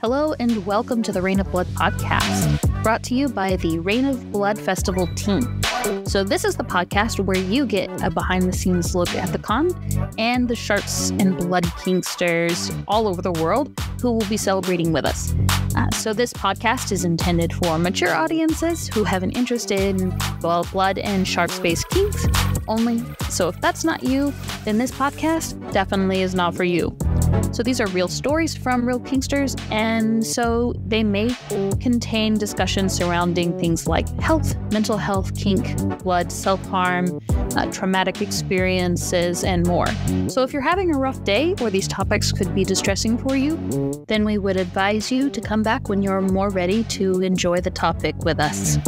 Hello and welcome to the Reign of Blood podcast, brought to you by the Reign of Blood Festival team. So this is the podcast where you get a behind-the-scenes look at the con and the sharks and blood kinksters all over the world who will be celebrating with us. So this podcast is intended for mature audiences who have an interest in blood and shark-based kinks only. So if that's not you, then this podcast definitely is not for you. So these are real stories from real kinksters, and so they may contain discussions surrounding things like health, mental health, kink, blood, self-harm, traumatic experiences, and more. So if you're having a rough day or these topics could be distressing for you, then we would advise you to come back when you're more ready to enjoy the topic with us.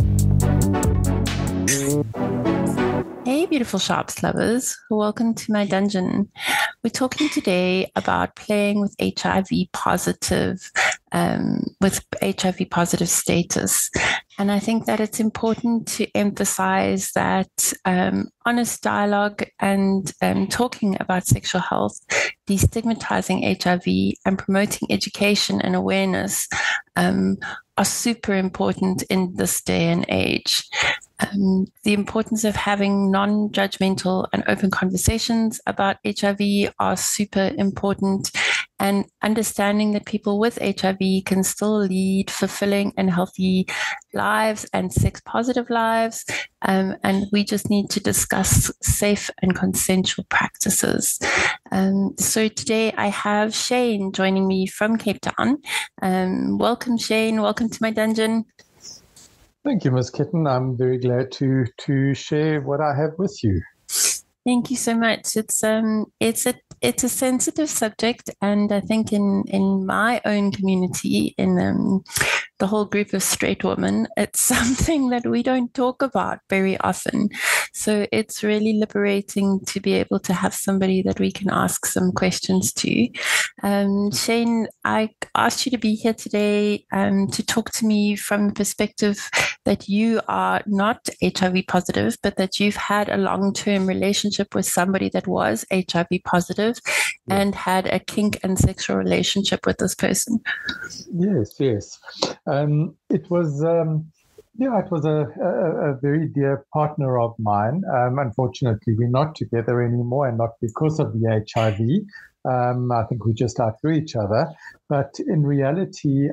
Hey, beautiful sharps lovers. Welcome to my dungeon. We're talking today about playing with HIV positive status. And I think that it's important to emphasize that honest dialogue and talking about sexual health, destigmatizing HIV, and promoting education and awareness are super important in this day and age. The importance of having non-judgmental and open conversations about HIV are super important, and understanding that people with HIV can still lead fulfilling and healthy lives and sex-positive lives, and we just need to discuss safe and consensual practices. So today I have Shane joining me from Cape Town. Welcome, Shane. Welcome to my dungeon. Thank you, Ms. Kitten. I'm very glad to share what I have with you. Thank you so much. It's a sensitive subject, and I think in my own community, in the whole group of straight women, it's something that we don't talk about very often. So it's really liberating to be able to have somebody that we can ask some questions to. Shane, I asked you to be here today to talk to me from the perspective that you are not HIV positive, but that you've had a long-term relationship with somebody that was HIV positive and had a kink and sexual relationship with this person. Yes. It was a very dear partner of mine. Unfortunately, we're not together anymore, and not because of the HIV. I think we just outgrew each other. But in reality,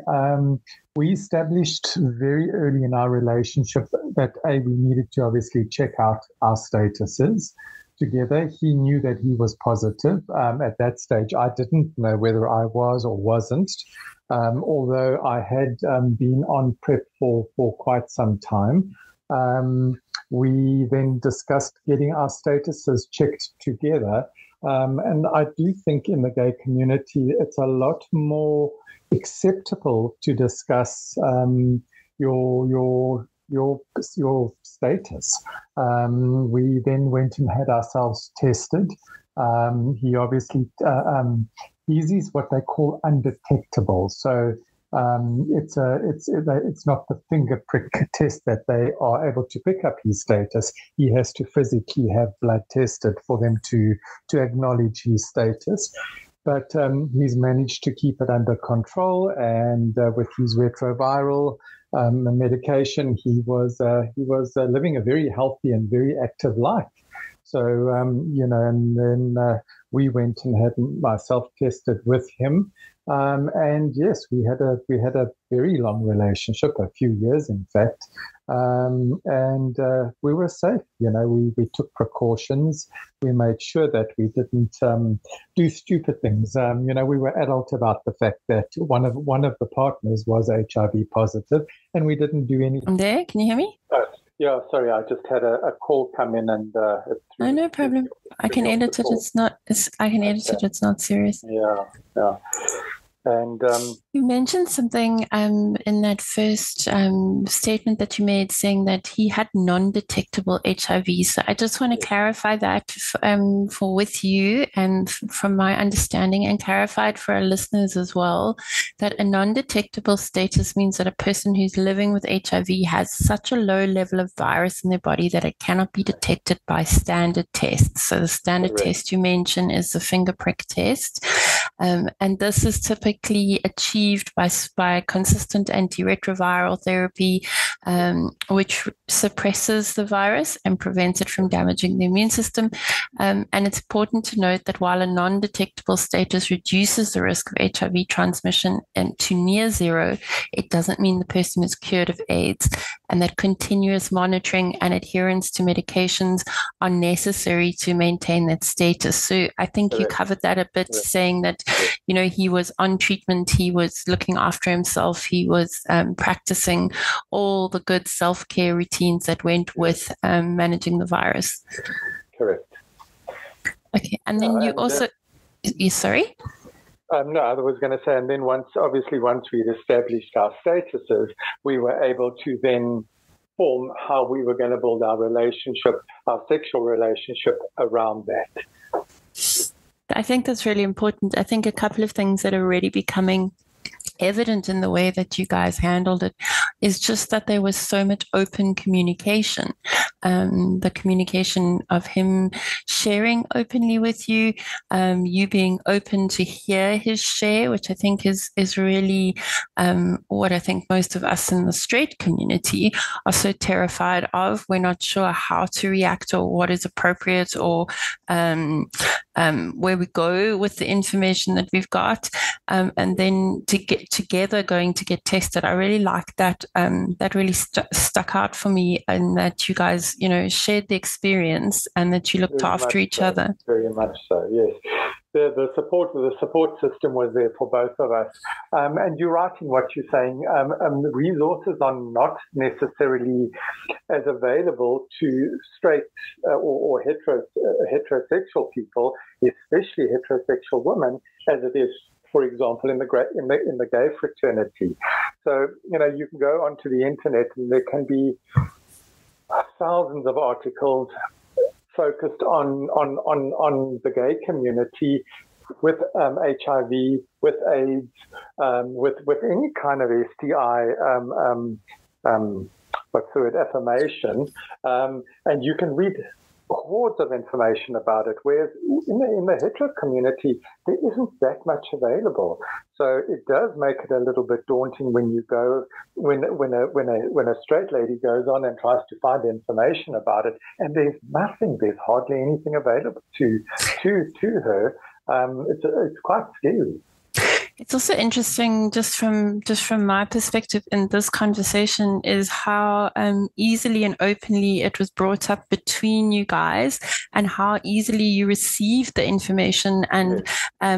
we established very early in our relationship that we needed to obviously check out our statuses together. He knew that he was positive. At that stage, I didn't know whether I was or wasn't, although I had been on PrEP for quite some time. We then discussed getting our statuses checked together. And I do think in the gay community, it's a lot more acceptable to discuss your status. We then went and had ourselves tested. He obviously, his is what they call undetectable. So it's not the finger prick test that they are able to pick up his status. He has to physically have blood tested for them to acknowledge his status. But he's managed to keep it under control, and with his retroviral medication, he was living a very healthy and very active life. So and then we went and had myself tested with him, and yes, we had a very long relationship, a few years in fact, and we were safe. We took precautions. We made sure that we didn't do stupid things. We were adult about the fact that one of the partners was HIV positive, and we didn't do anything. I'm there. Can you hear me? Yeah, sorry, I just had a call come in, and no problem. I can edit it. I can edit it. It's not serious. Yeah. And you mentioned something in that first statement that you made, saying that he had non-detectable HIV. So I just want to clarify that for with you, and from my understanding, and clarify it for our listeners as well, that a non-detectable status means that a person who's living with HIV has such a low level of virus in their body that it cannot be detected by standard tests. So the standard test you mentioned is the finger prick test. And this is typically achieved by consistent antiretroviral therapy, which suppresses the virus and prevents it from damaging the immune system. And it's important to note that while a non-detectable status reduces the risk of HIV transmission to near zero, it doesn't mean the person is cured of AIDS, and that continuous monitoring and adherence to medications are necessary to maintain that status. So I think you covered that a bit, saying that, he was on treatment, he was looking after himself, he was practicing all the good self-care routines that went with managing the virus. Correct. Okay, and then sorry? No, I was going to say, and then once we'd established our statuses, we were able to then form how we were going to build our relationship, our sexual relationship around that. I think that's really important. I think a couple of things that are already becoming evident in the way that you guys handled it is just that there was so much open communication. The communication of him sharing openly with you, you being open to hear his share, which I think is really what I think most of us in the straight community are so terrified of. We're not sure how to react or what is appropriate or where we go with the information that we've got, and then to get together going to get tested. I really like that. That really stuck out for me, and that you guys, shared the experience and that you looked after each other. Very much so, yes. The support system was there for both of us. And you're right in what you're saying. The resources are not necessarily as available to straight or heterosexual people, especially heterosexual women, as it is, for example, in the gay fraternity. So, you can go onto the internet and there can be thousands of articles focused on the gay community with HIV, with AIDS, with any kind of STI, affirmation, and you can read hordes of information about it, whereas in the hetero community there isn't that much available. So it does make it a little bit daunting when you go when a straight lady goes on and tries to find information about it, and there's hardly anything available to her. It's quite scary. It's also interesting, just from my perspective in this conversation, is how easily and openly it was brought up between you guys, and how easily you received the information, and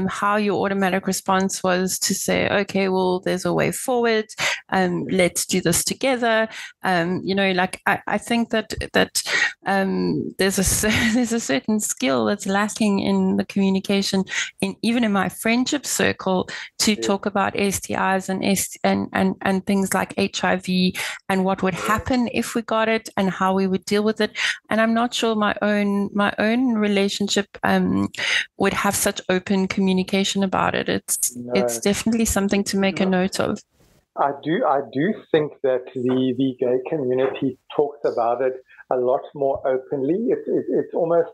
how your automatic response was to say, okay, well, there's a way forward. Let's do this together. I think that there's a certain skill that's lacking in the communication, even in my friendship circle, to talk about STIs and things like HIV and what would happen if we got it and how we would deal with it. And I'm not sure my own relationship would have such open communication about it. It's definitely something to make a note of. I do think that the gay community talks about it a lot more openly. It's almost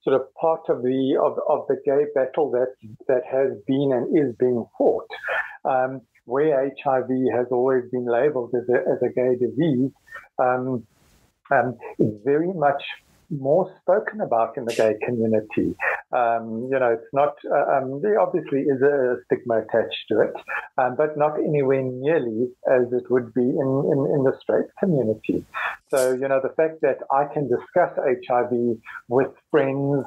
sort of part of the gay battle that has been and is being fought. Where HIV has always been labelled as a gay disease, it's very much more spoken about in the gay community. It's not, there obviously is a stigma attached to it, but not anywhere nearly as it would be in the straight community. So, the fact that I can discuss HIV with friends,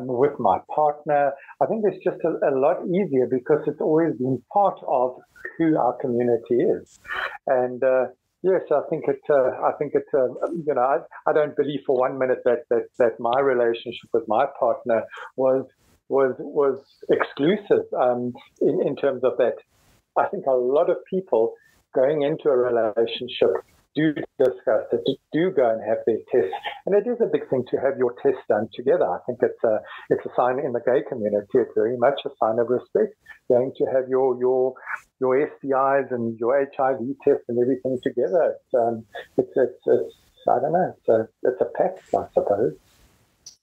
with my partner, I think it's just a lot easier because it's always been part of who our community is. And, yes, I think it's. I don't believe for 1 minute that my relationship with my partner was exclusive in terms of that. I think a lot of people going into a relationship do discuss it, do go and have their tests, and it is a big thing to have your tests done together. I think it's a sign in the gay community. It's very much a sign of respect, going to have your STIs and your HIV tests and everything together. It's I don't know. It's a pact, I suppose.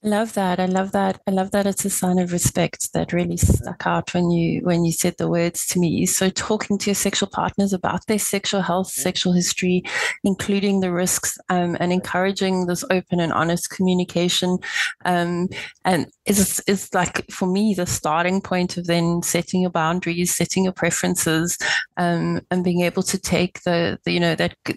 Love that. I love that. I love that it's a sign of respect. That really stuck out when you said the words to me. So talking to your sexual partners about their sexual health, sexual history, including the risks, and encouraging this open and honest communication, and is like, for me, the starting point of then setting your boundaries, setting your preferences, and being able to take the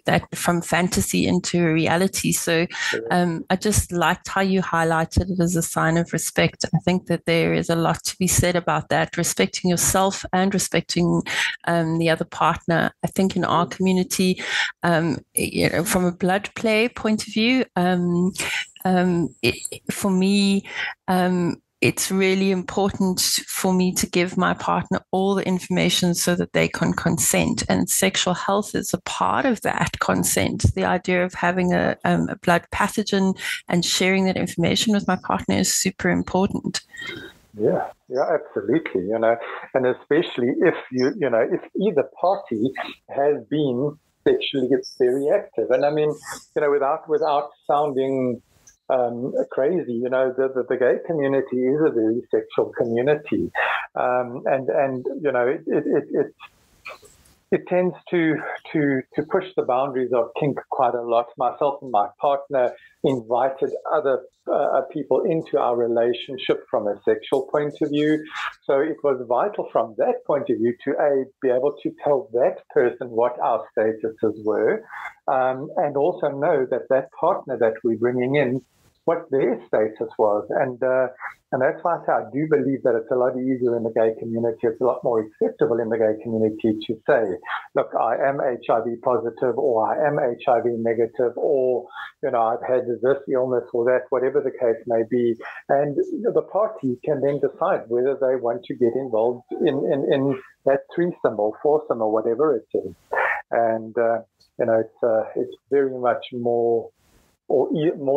that from fantasy into reality. So I just liked how you highlighted it as a sign of respect. I think that there is a lot to be said about that, respecting yourself and respecting the other partner. I think in our community, from a blood play point of view, for me, it's really important for me to give my partner all the information so that they can consent. And sexual health is a part of that consent. The idea of having a blood pathogen and sharing that information with my partner is super important. Yeah, absolutely. And especially if if either party has been sexually very active. And I mean, without sounding crazy, the gay community is a very sexual community, and it tends to push the boundaries of kink quite a lot. Myself and my partner invited other people into our relationship from a sexual point of view. So it was vital from that point of view to be able to tell that person what our statuses were, and also know that partner that we're bringing in, what their status was. And that's why I say I do believe that it's a lot easier in the gay community. It's a lot more acceptable in the gay community to say, look, I am HIV positive, or I am HIV negative, or, I've had this illness or that, whatever the case may be. And the party can then decide whether they want to get involved in that threesome or foursome or whatever it is. And, it's very much more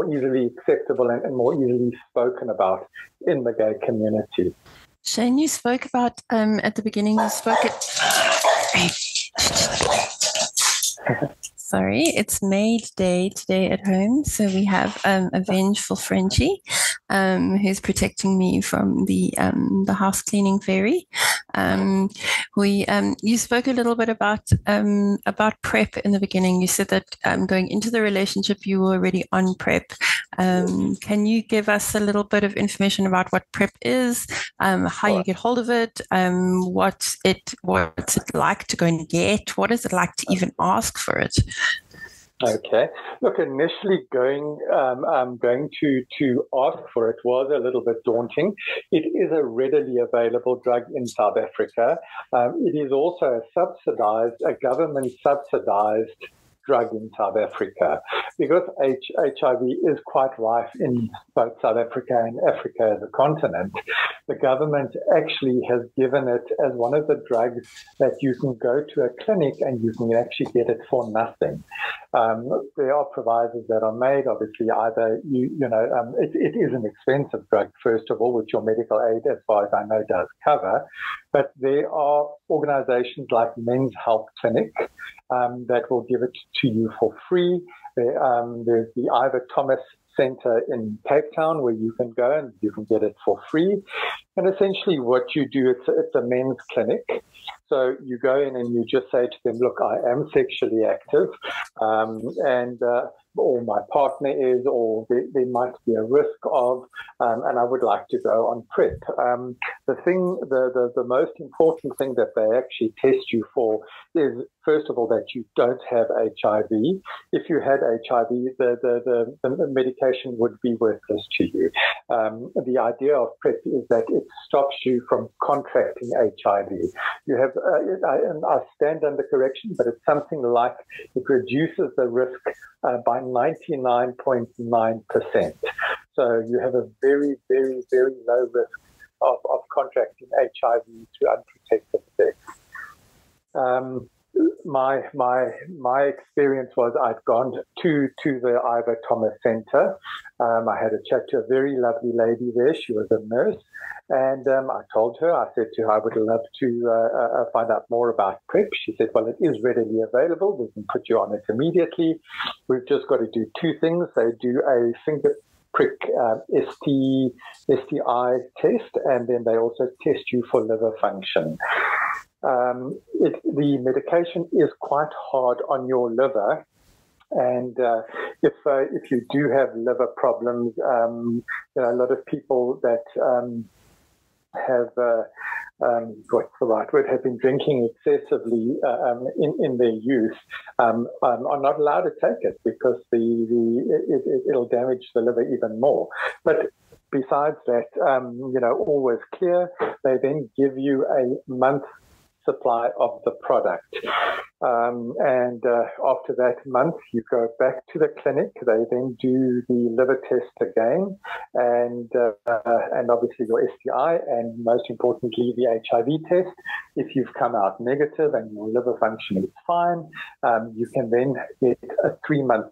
easily acceptable and more easily spoken about in the gay community. Shane, you spoke about at the beginning, Sorry, it's Maid Day today at home. So we have a vengeful Frenchie who's protecting me from the house cleaning fairy. You spoke a little bit about PrEP in the beginning. You said that going into the relationship, you were already on PrEP. Can you give us a little bit of information about what PrEP is, how you get hold of it, what's it like to go and get, what is it like to even ask for it? Okay. Look, initially going to ask for it was a little bit daunting. It is a readily available drug in South Africa. It is also a government subsidized drug in South Africa, because HIV is quite rife in both South Africa and Africa as a continent. The government actually has given it as one of the drugs that you can go to a clinic and you can actually get it for nothing. There are provisos that are made. Obviously, either it is an expensive drug, first of all, which your medical aid, as far as I know, does cover. But there are organizations like Men's Health Clinic that will give it to you for free. There's the Ivor Thomas Center in Cape Town where you can go and you can get it for free. And essentially what you do, it's a men's clinic. So you go in and you just say to them, look, I am sexually active, or my partner is, or there might be a risk of, and I would like to go on PrEP. The most important thing that they actually test you for is, first of all, that you don't have HIV. If you had HIV, the medication would be worthless to you. The idea of PrEP is that it stops you from contracting HIV. You have, I stand under correction, but it's something like it reduces the risk by 99.9%. So you have a very, very, very low risk of contracting HIV through unprotected sex. My experience was I'd gone to the Ivor Thomas Center. I had a chat to a very lovely lady there. She was a nurse. And I told her, I said to her, I would love to find out more about PrEP. She said, well, it is readily available. We can put you on it immediately. We've just got to do two things. They do a finger prick STI test, and then they also test you for liver function. The medication is quite hard on your liver. And if you do have liver problems, a lot of people that have what's the right word, have been drinking excessively in their youth are not allowed to take it because it'll damage the liver even more. But besides that, all was clear. They then give you a month supply of the product. And after that month, you go back to the clinic. They then do the liver test again, and obviously your STI, and most importantly the HIV test. If you've come out negative and your liver function is fine, you can then get a 3-month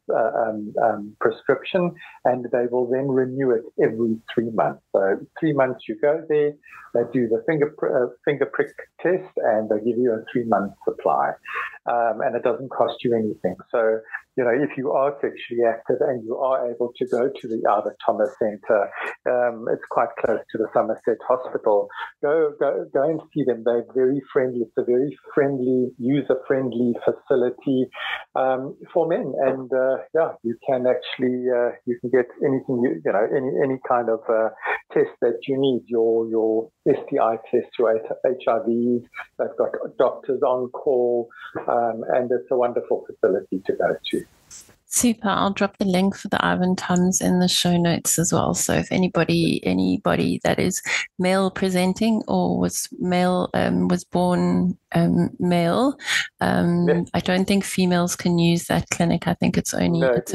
prescription, and they will then renew it every 3 months. So 3 months you go there, they do the finger prick test, and they give you a 3-month supply. And it doesn't cost you anything. So, if you are sexually active and you are able to go to the Albert Thomas Centre, it's quite close to the Somerset Hospital. Go and see them. They're very friendly. It's a very friendly, user-friendly facility for men. And you can actually you can get anything any kind of test that you need. Your STI test, your HIV. They've got doctors on call, and it's a wonderful facility to go to. Super. I'll drop the link for the Ivan Tums in the show notes as well. So if anybody that is male presenting or was born male, I don't think females can use that clinic. I think it's a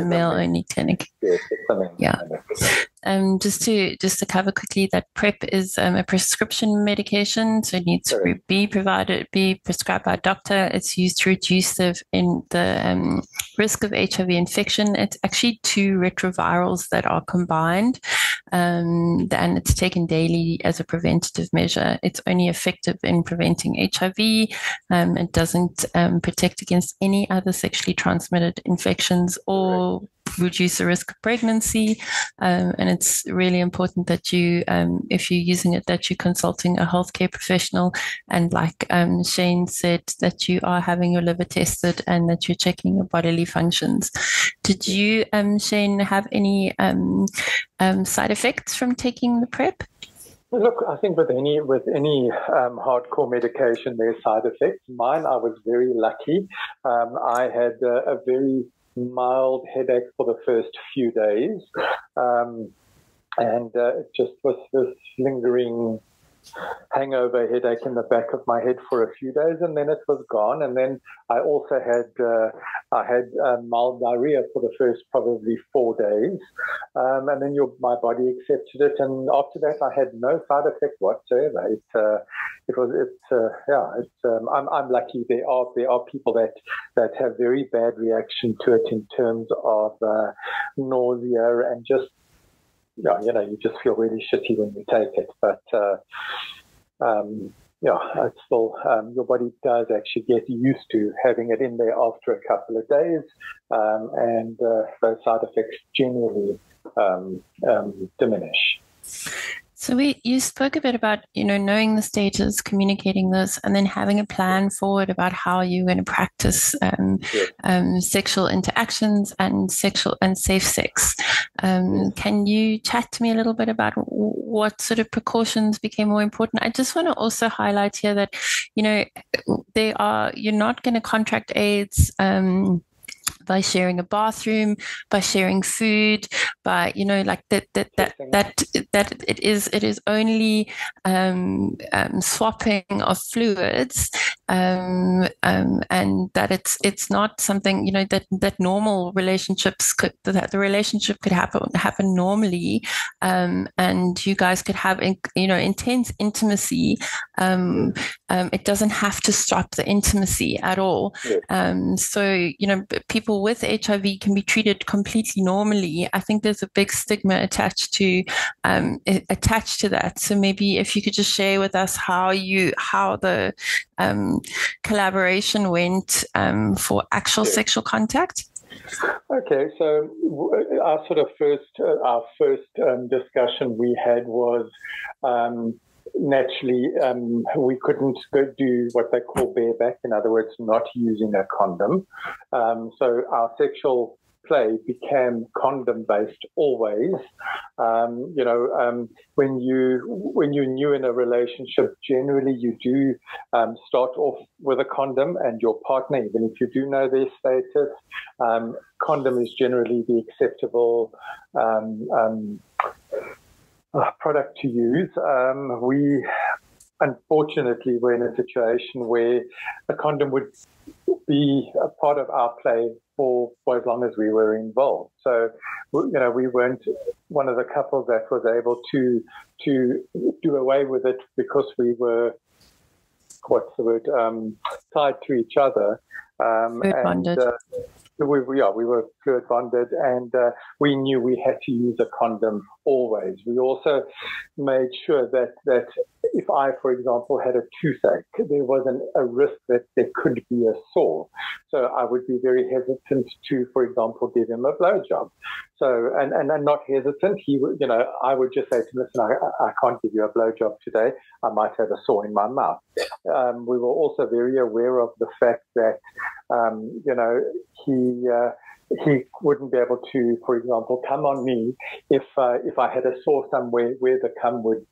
male only clinic. Yes, yeah. Just to cover quickly, that PrEP is a prescription medication, so it needs to be prescribed by a doctor. It's used to reduce the risk of HIV infection. It's actually 2 retrovirals that are combined, and it's taken daily as a preventative measure. It's only effective in preventing HIV. It doesn't protect against any other sexually transmitted infections or reduce the risk of pregnancy, and it's really important that you, if you're using it, that you're consulting a healthcare professional, and like Shane said, that you are having your liver tested and that you're checking your bodily functions. Did you, Shane, have any side effects from taking the PrEP? Look, I think with any hardcore medication, there's side effects. Mine, I was very lucky. I had a very mild headache for the first few days, and it just was this lingering hangover headache in the back of my head for a few days, and then it was gone. And then I also had mild diarrhea for the first probably 4 days, and then my body accepted it. And after that, I had no side effect whatsoever. I'm lucky. There are people that have very bad reaction to it in terms of nausea and just. You just feel really shitty when you take it. But, it's still, your body does actually get used to having it in there after a couple of days. And those side effects generally diminish. So you spoke a bit about, knowing the stages, communicating this, and then having a plan forward about how you're going to practice sexual interactions and safe sex. Can you chat to me a little bit about what sort of precautions became more important? I just want to also highlight here that, you're not going to contract AIDS by sharing a bathroom, by sharing food, by that it is only swapping of fluids, and that it's not something that normal relationships that the relationship could happen normally, and you guys could have intense intimacy. It doesn't have to stop the intimacy at all. So people with HIV can be treated completely normally. I think there's a big stigma attached to that. So maybe if you could just share with us how the collaboration went for actual sexual contact. Okay, so our first discussion we had was naturally we couldn't do what they call bareback, in other words, not using a condom. So our sexual play became condom-based always. When you're new in a relationship, generally you do start off with a condom, and your partner, even if you do know their status, condom is generally the acceptable product to use. We unfortunately were in a situation where a condom would be a part of our play for as long as we were involved. So, we weren't one of the couples that was able to do away with it because we were, tied to each other. Bonded. We were fluid bonded, and we knew we had to use a condom always. We also made sure that if I, for example, had a toothache, there was a risk that there could be a sore. So I would be very hesitant to, for example, give him a blowjob. So, and not hesitant, he would, I would just say to him, listen, I can't give you a blowjob today. I might have a sore in my mouth. We were also very aware of the fact that, he wouldn't be able to, for example, come on me if I had a sore somewhere where the cum would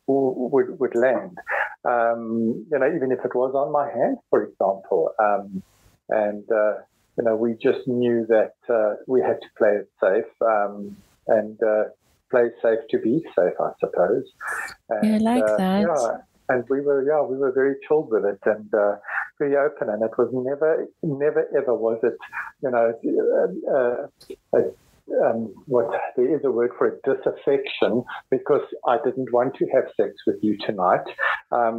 land. Even if it was on my hand, for example. We just knew that we had to play it safe and play safe to be safe, I suppose. And, I like that. Yeah. And we were very chilled with it and very open, and it was never ever was it, there is a word for it, disaffection, because I didn't want to have sex with you tonight.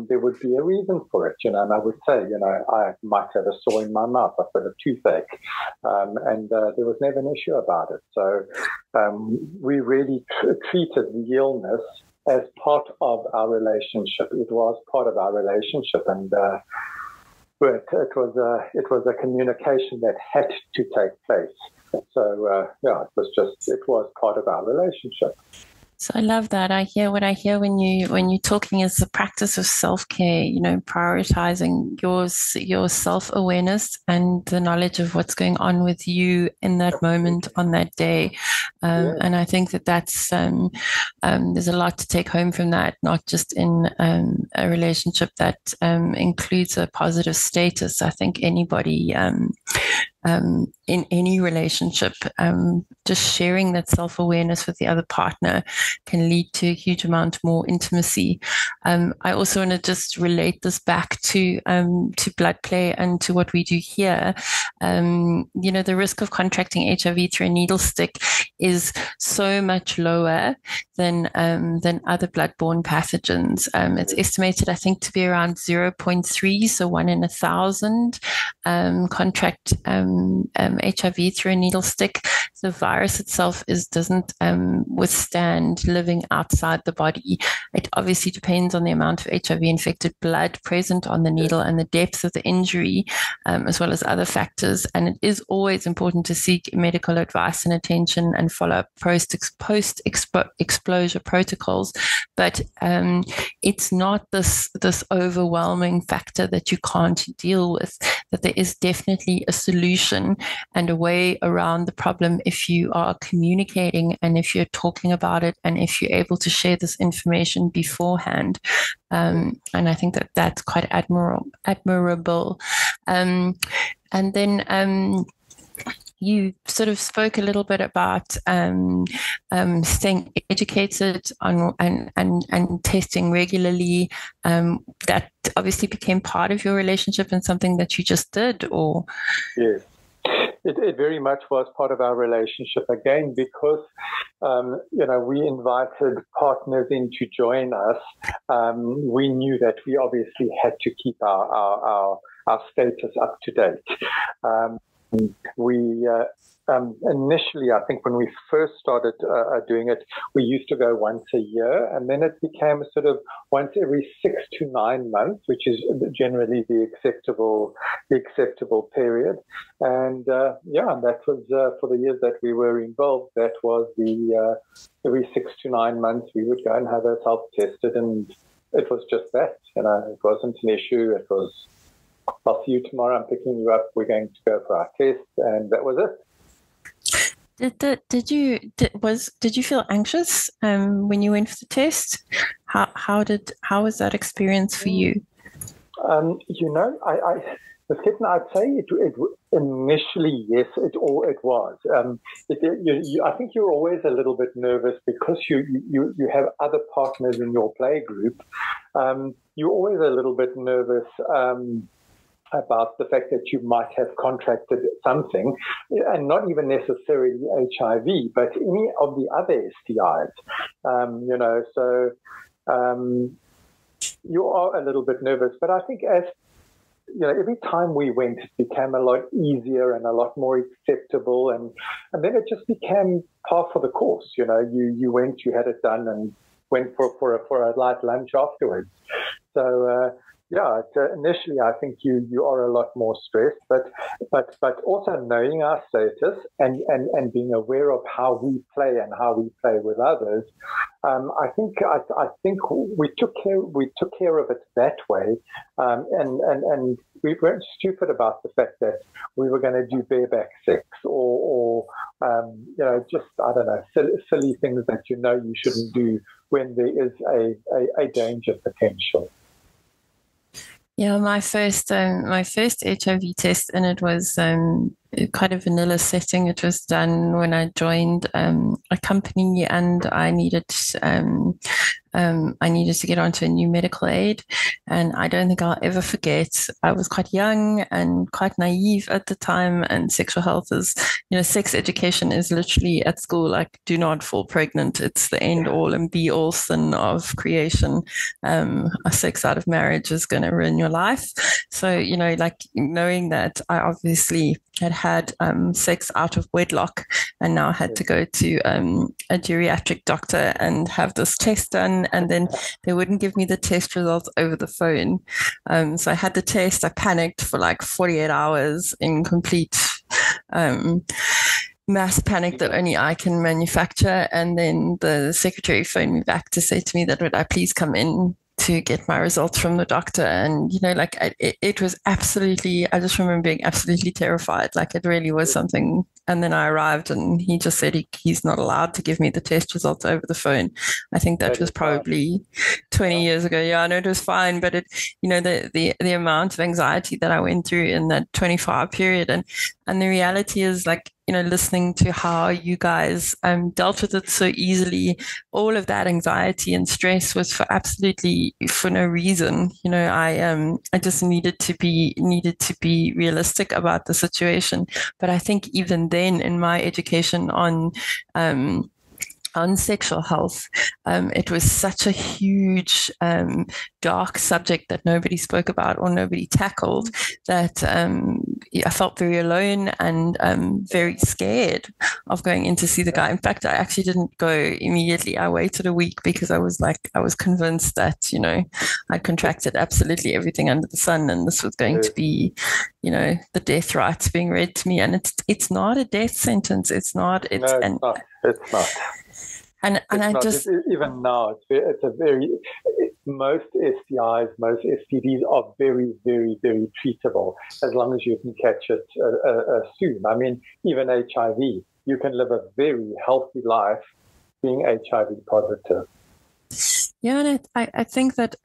There would be a reason for it, and I would say, I might have a sore in my mouth, I've got a toothache, and there was never an issue about it. So we really treated the illness as part of our relationship. It was part of our relationship, and but it was a communication that had to take place. So it was part of our relationship. So I love that. What I hear when you're talking is the practice of self-care, prioritizing your self-awareness and the knowledge of what's going on with you in that moment on that day. And I think that's there's a lot to take home from that, not just in a relationship that includes a positive status. I think anybody in any relationship, just sharing that self-awareness with the other partner can lead to a huge amount more intimacy. I also want to just relate this back to blood play and to what we do here. The risk of contracting HIV through a needle stick is so much lower than other bloodborne pathogens. It's estimated, I think, to be around 0.3, so 1 in 1,000 contract HIV through a needle stick. The virus itself doesn't withstand living outside the body. It obviously depends on the amount of HIV infected blood present on the needle and the depth of the injury, as well as other factors. And it is always important to seek medical advice and attention and follow up post-exposure protocols. But it's not this overwhelming factor that you can't deal with, that there is definitely a solution and a way around the problem if you are communicating and if you're talking about it and if you're able to share this information beforehand. And I think that's quite admirable. And then you sort of spoke a little bit about staying educated on and testing regularly. That obviously became part of your relationship and something that you just did, or? Yes. It very much was part of our relationship, again, because, we invited partners in to join us. We knew that we obviously had to keep our status up to date. We initially, I think when we first started doing it, we used to go once a year, and then it became sort of once every 6 to 9 months, which is generally the acceptable period. And that was for the years that we were involved. That was the every 6 to 9 months we would go and have ourselves tested, and it was just that. It wasn't an issue. It was, I'll see you tomorrow. I'm picking you up. We're going to go for our test, and that was it. Did you feel anxious when you went for the test? How was that experience for you? I'd say it initially, yes, it was. I think you're always a little bit nervous because you have other partners in your play group. You're always a little bit nervous about the fact that you might have contracted something, and not even necessarily HIV, but any of the other STIs. You are a little bit nervous, but I think as every time we went, it became a lot easier and a lot more acceptable, and then it just became par for the course. You went, you had it done, and went for a light lunch afterwards. So. Initially, I think you are a lot more stressed, but also knowing our status and being aware of how we play and how we play with others. I think we took care of it that way, and we weren't stupid about the fact that we were going to do bareback sex or just, I don't know, silly things that you shouldn't do when there is a danger potential. Yeah, my first HIV test, and it was quite a vanilla setting. It was done when I joined a company, and I needed to get onto a new medical aid. And I don't think I'll ever forget, I was quite young and quite naive at the time, and sexual health is, sex education is literally at school, like, do not fall pregnant. It's the end all and be all sin of creation. A sex out of marriage is going to ruin your life. So, knowing that I obviously had sex out of wedlock and now had to go to a geriatric doctor and have this test done, and then they wouldn't give me the test results over the phone. So I had the test. I panicked for like 48 hours in complete mass panic that only I can manufacture. And then the secretary phoned me back to say to me that would I please come in to get my results from the doctor. And, it was absolutely, I just remember being absolutely terrified. Like, it really was something. And then I arrived and he just said he's not allowed to give me the test results over the phone. I think that was probably 20 years ago. Yeah, I know it was fine, but the amount of anxiety that I went through in that 24-hour period. And the reality is, like, listening to how you guys dealt with it so easily, all of that anxiety and stress was for no reason. I just needed to be realistic about the situation. But I think even then, in my education on sexual health, it was such a huge dark subject that nobody spoke about or nobody tackled, that I felt very alone and very scared of going in to see the guy. In fact, I actually didn't go immediately. I waited a week because I was convinced that I'd contracted absolutely everything under the sun, and this was going to be the death rites being read to me. And it's not a death sentence. It's not. It's not. And I just even now it's a very, most STIs, most STDs are very, very, very treatable as long as you can catch it soon. I mean, even HIV, you can live a very healthy life being HIV positive. Yeah, and I think that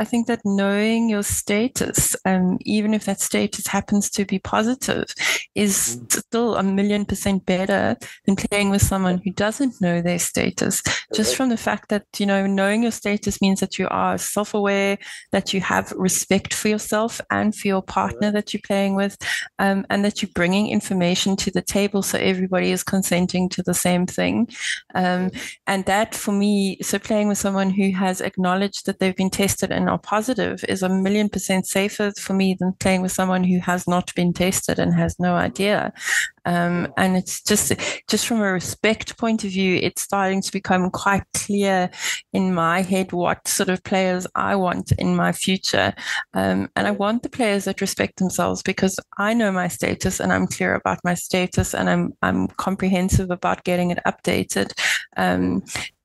knowing your status, even if that status happens to be positive, is still 1,000,000% better than playing with someone who doesn't know their status. Just from the fact that knowing your status means that you are self-aware, that you have respect for yourself and for your partner that you're playing with, and that you're bringing information to the table so everybody is consenting to the same thing. And that, for me, so playing with someone who has acknowledged acknowledge that they've been tested and are positive is 1,000,000% safer for me than playing with someone who has not been tested and has no idea. And it's just from a respect point of view, it's starting to become quite clear in my head what sort of players I want in my future. And I want the players that respect themselves, because I know my status and I'm clear about my status, and I'm comprehensive about getting it updated.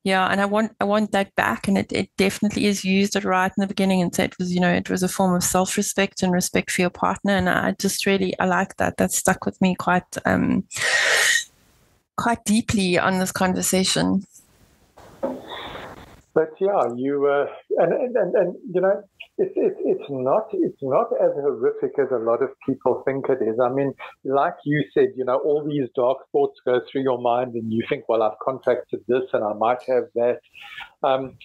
Yeah, and I want that back, and it definitely is used it right in the beginning, and so it was a form of self-respect and respect for your partner, and I like that. That stuck with me quite deeply on this conversation. But yeah, it's not as horrific as a lot of people think it is. I mean, like you said, all these dark thoughts go through your mind, and you think, well, I've contracted this, and I might have that. And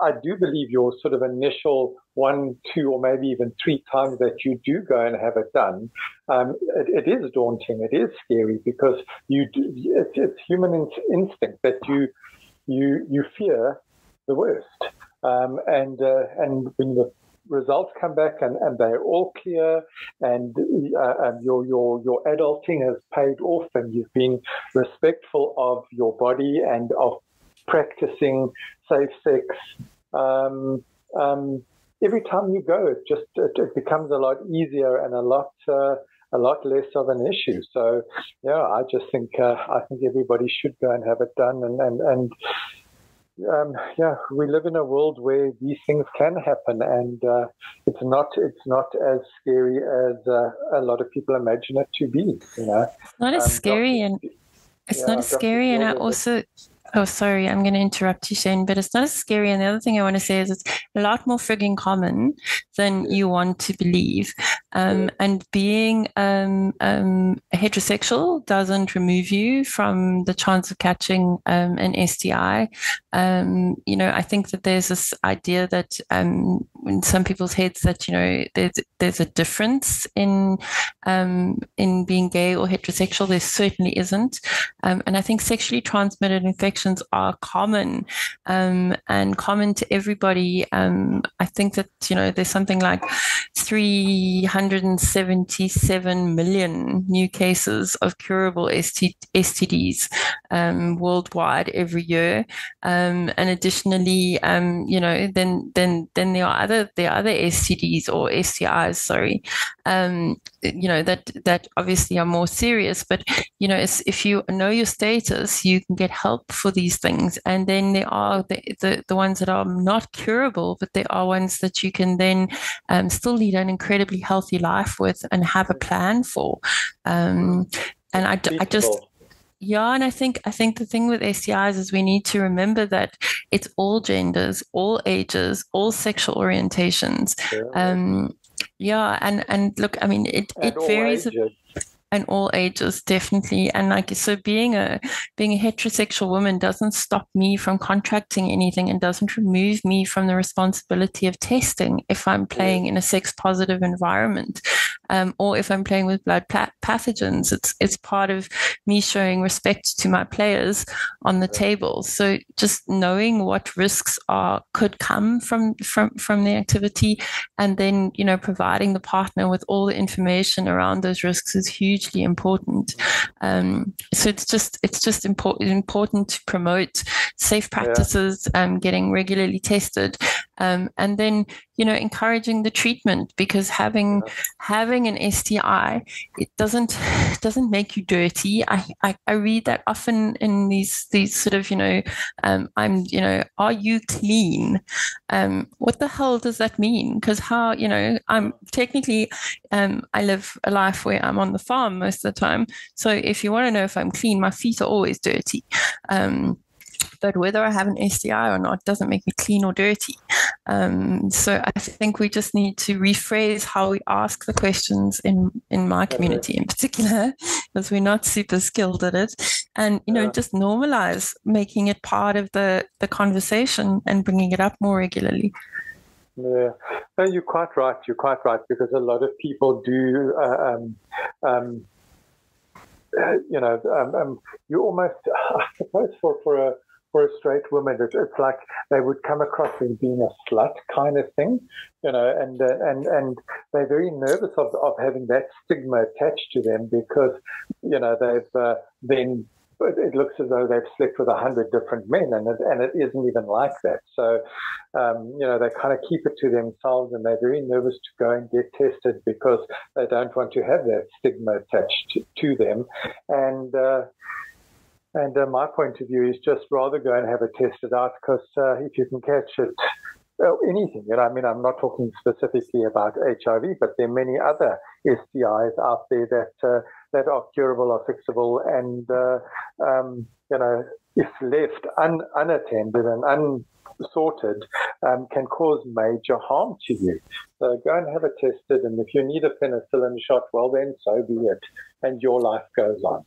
I do believe your sort of initial 1, 2, or maybe even 3 times that you do go and have it done, it is daunting. It is scary, because it's human instinct that you fear the worst. And when the results come back and they're all clear, and your adulting has paid off, and you've been respectful of your body and of practicing safe sex, every time you go, it becomes a lot easier and a lot less of an issue. So yeah, I just think everybody should go and have it done, and we live in a world where these things can happen, and it's not as scary as a lot of people imagine it to be. Not as scary, and it's not as scary, and I also. Oh, sorry, I'm going to interrupt you, Shane, but it's not as scary. And the other thing I want to say is it's a lot more frigging common than you want to believe. And being heterosexual doesn't remove you from the chance of catching an STI. I think that there's this idea that in some people's heads that, there's a difference in being gay or heterosexual. There certainly isn't. And I think sexually transmitted infections are common and common to everybody. I think that, there's something like 377 million new cases of curable STDs worldwide every year. And additionally, then there are other STDs or STIs, sorry, that obviously are more serious. But, if you know your status, you can get help for these things. And then there are the ones that are not curable, but there are ones that you can then still lead an incredibly healthy life with and have a plan for. And I just... Yeah, and I think the thing with STIs is we need to remember that it's all genders, all ages, all sexual orientations. And look, I mean, it varies. And all ages, definitely. And so being a heterosexual woman doesn't stop me from contracting anything, and doesn't remove me from the responsibility of testing if I'm playing in a sex positive environment, or if I'm playing with blood pathogens. It's part of me showing respect to my players on the table. So just knowing what risks could come from the activity, and then providing the partner with all the information around those risks is hugely important. So it's just important to promote safe practices, getting regularly tested, and then encouraging the treatment, because having an STI, it doesn't make you dirty. I read that often in these sort of are you clean? What the hell does that mean? Because how I'm technically I live a life where I'm on the farm most of the time. So if you want to know if I'm clean, my feet are always dirty. But whether I have an STI or not doesn't make me clean or dirty. So I think we just need to rephrase how we ask the questions in my community in particular, because we're not super skilled at it. And, just normalize making it part of the conversation and bringing it up more regularly. Yeah, no, you're quite right. Because a lot of people do, you almost, I suppose, for for a straight woman, it's like they would come across as being a slut kind of thing, and they're very nervous of having that stigma attached to them because, they've then. It looks as though they've slept with 100 different men, and it isn't even like that. So, they kind of keep it to themselves, and they're very nervous to go and get tested because they don't want to have that stigma attached to them. And my point of view is just rather go and have it tested out because if you can catch it, anything, I'm not talking specifically about HIV, but there are many other STIs out there that are curable or fixable, and if left unattended and unsorted, can cause major harm to you. So go and have it tested, and if you need a penicillin shot, well then so be it, and your life goes on.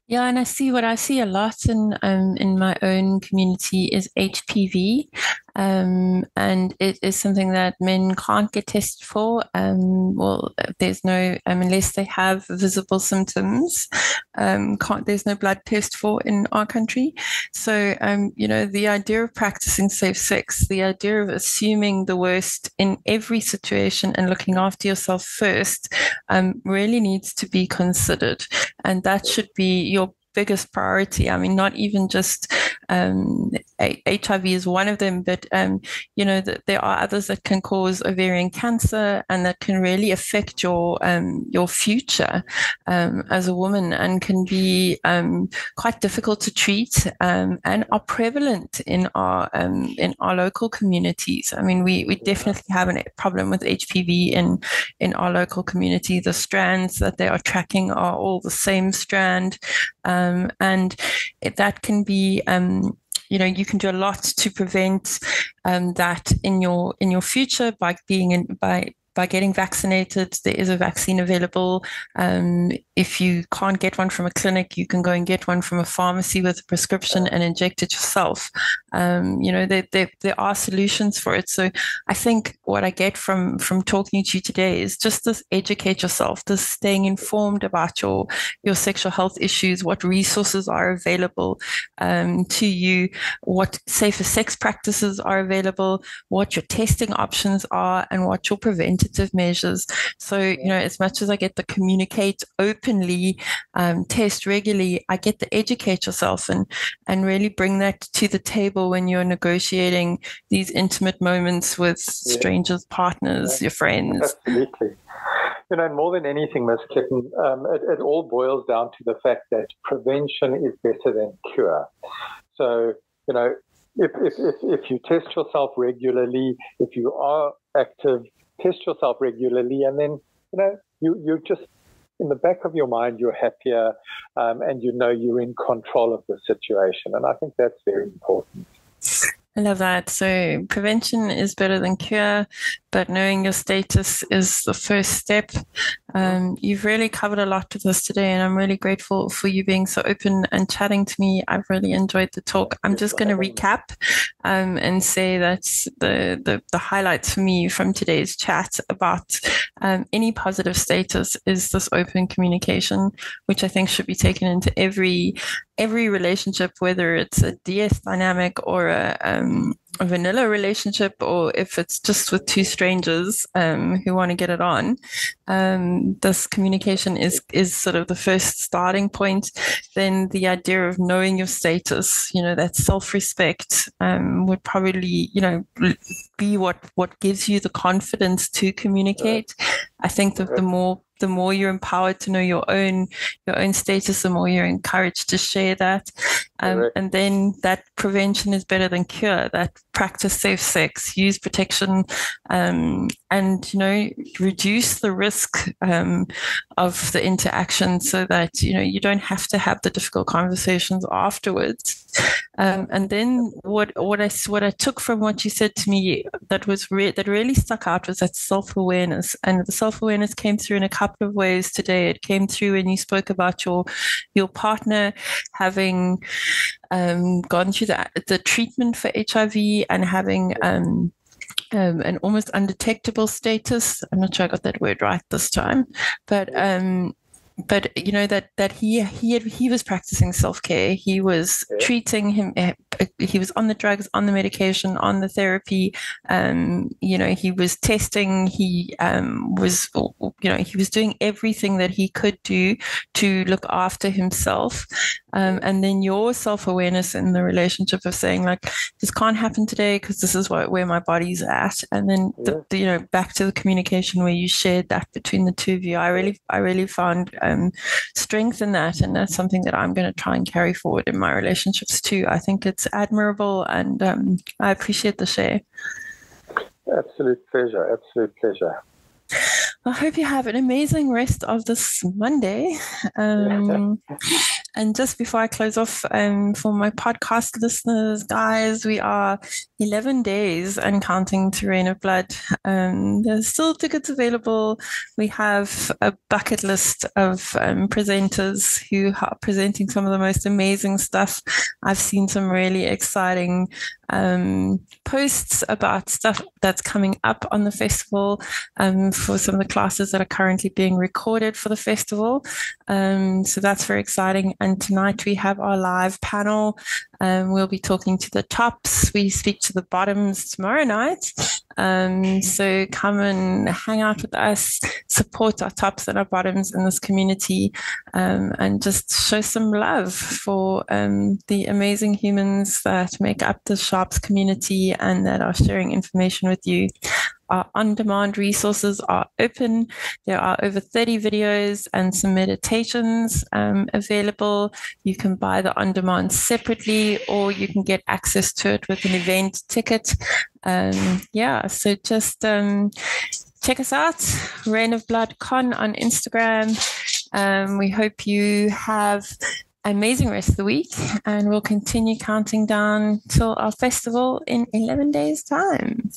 Yeah, and what I see a lot in my own community is HPV, and it is something that men can't get tested for. There's no unless they have visible symptoms. There's no blood test for in our country. So the idea of practicing safe sex, the idea of assuming the worst in every situation and looking after yourself first, really needs to be considered, and that should be your biggest priority. Not even just HIV is one of them, but that there are others that can cause ovarian cancer and that can really affect your future as a woman, and can be quite difficult to treat, and are prevalent in our local communities. We definitely have a problem with HPV in our local community. The strands that they are tracking are all the same strand. And that can be, you can do a lot to prevent that in your future by getting vaccinated. There is a vaccine available. If you can't get one from a clinic, you can go and get one from a pharmacy with a prescription and inject it yourself. There are solutions for it. So I think what I get from talking to you today is just this: educate yourself, this staying informed about your sexual health issues, what resources are available to you, what safer sex practices are available, what your testing options are, and what your preventative measures. So, as much as I get the communicate openly, test regularly, I get the educate yourself and really bring that to the table when you're negotiating these intimate moments with strangers, partners, your friends. Absolutely. More than anything, Ms. Kitten, it all boils down to the fact that prevention is better than cure. So, if you test yourself regularly, if you are active, test yourself regularly, and then, you're just, in the back of your mind, you're happier, and you're in control of the situation. And I think that's very important. I love that. So prevention is better than cure, but knowing your status is the first step. You've really covered a lot with us today, and I'm really grateful for you being so open and chatting to me. I've really enjoyed the talk. I'm just going to recap and say that the highlights for me from today's chat about any positive status is this open communication, which I think should be taken into every relationship, whether it's a DS dynamic or a vanilla relationship, or if it's just with two strangers who want to get it on. This communication is sort of the first starting point. Then the idea of knowing your status, that self-respect would probably, be what gives you the confidence to communicate. I think that the more you're empowered to know your own status, the more you're encouraged to share that. And then that prevention is better than cure. That practice safe sex, use protection, and reduce the risk of the interaction, so that you don't have to have the difficult conversations afterwards. And then what I took from what you said to me that really stuck out was that self-awareness, and the self-awareness came through in a couple of ways today. It came through when you spoke about your partner having gone through the treatment for HIV and having an almost undetectable status. I'm not sure I got that word right this time, but but you know that he was practicing self-care. He was treating him. He was on the drugs, on the medication, on the therapy. He was testing. He he was doing everything that he could do to look after himself. And then your self-awareness in the relationship of saying, like, this can't happen today because this is where my body's at. And then back to the communication where you shared that between the two of you. I really found strength in that, and that's something that I'm going to try and carry forward in my relationships too. I think it's admirable, and I appreciate the share. Absolute pleasure. I hope you have an amazing rest of this Monday. And just before I close off, for my podcast listeners, guys, we are 11 days and counting to Rain of Blood. There's still tickets available. We have a bucket list of presenters who are presenting some of the most amazing stuff. I've seen some really exciting posts about stuff that's coming up on the festival for some of the classes that are currently being recorded for the festival. So that's very exciting. And tonight we have our live panel. We'll be talking to the tops. We speak to the bottoms tomorrow night. So come and hang out with us, support our tops and our bottoms in this community, and just show some love for the amazing humans that make up the Sharps community and that are sharing information with you. Our on-demand resources are open. There are over 30 videos and some meditations available. You can buy the on-demand separately, or you can get access to it with an event ticket. So just check us out, Rain of Blood Con on Instagram. We hope you have an amazing rest of the week, and we'll continue counting down till our festival in 11 days' time.